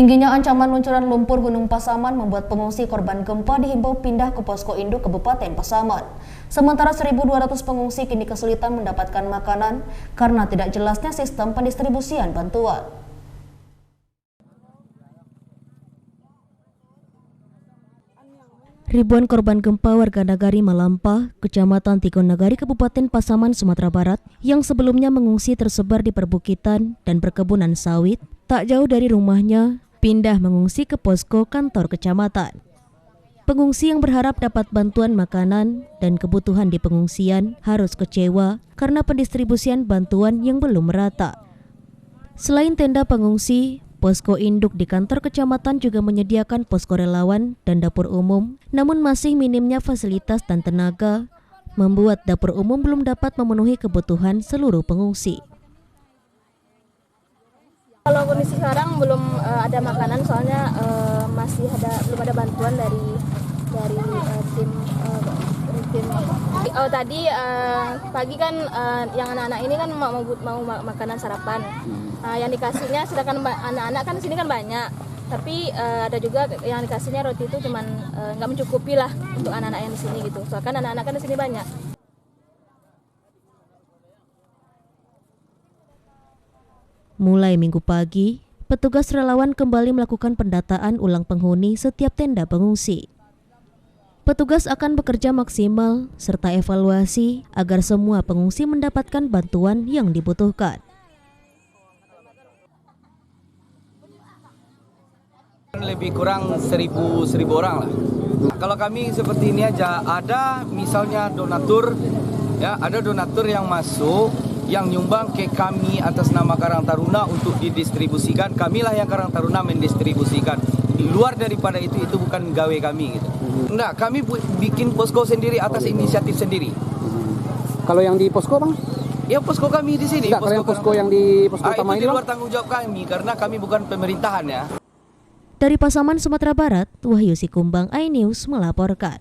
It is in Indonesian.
Tingginya ancaman luncuran lumpur Gunung Pasaman membuat pengungsi korban gempa dihimbau pindah ke posko induk Kabupaten Pasaman. Sementara 1.200 pengungsi kini kesulitan mendapatkan makanan karena tidak jelasnya sistem pendistribusian bantuan. Ribuan korban gempa warga Nagari Malampah, Kecamatan Tikon Nagari, Kabupaten Pasaman, Sumatera Barat, yang sebelumnya mengungsi tersebar di perbukitan dan perkebunan sawit, tak jauh dari rumahnya, pindah mengungsi ke posko kantor kecamatan. Pengungsi yang berharap dapat bantuan makanan dan kebutuhan di pengungsian harus kecewa karena pendistribusian bantuan yang belum merata. Selain tenda pengungsi, posko induk di kantor kecamatan juga menyediakan posko relawan dan dapur umum, namun masih minimnya fasilitas dan tenaga, membuat dapur umum belum dapat memenuhi kebutuhan seluruh pengungsi. Kalau kondisi sekarang belum ada makanan, soalnya belum ada bantuan dari tim. Tadi pagi kan yang anak-anak ini kan mau makanan sarapan. Yang dikasihnya, sedangkan anak-anak kan sini kan banyak, tapi ada juga yang dikasihnya roti itu cuman nggak mencukupi lah untuk anak-anak yang di sini gitu. Soalnya kan anak-anak kan di sini banyak. Mulai Minggu pagi, petugas relawan kembali melakukan pendataan ulang penghuni setiap tenda pengungsi. Petugas akan bekerja maksimal serta evaluasi agar semua pengungsi mendapatkan bantuan yang dibutuhkan. Lebih kurang 1.000 orang lah. Kalau kami seperti ini aja, ada misalnya donatur, ya, ada donatur yang masuk, yang nyumbang ke kami atas nama Karang Taruna untuk didistribusikan. Kamilah yang Karang Taruna mendistribusikan. Di luar daripada itu bukan gawe kami gitu. Enggak, kami bikin posko sendiri atas inisiatif sendiri. Kalau yang di posko, Bang? Ya, posko kami di sini. Enggak, kalau posko yang di posko utama itu ini, di luar tanggung jawab kami karena kami bukan pemerintahan ya. Dari Pasaman, Sumatera Barat, Wahyu Sikumbang, iNews melaporkan.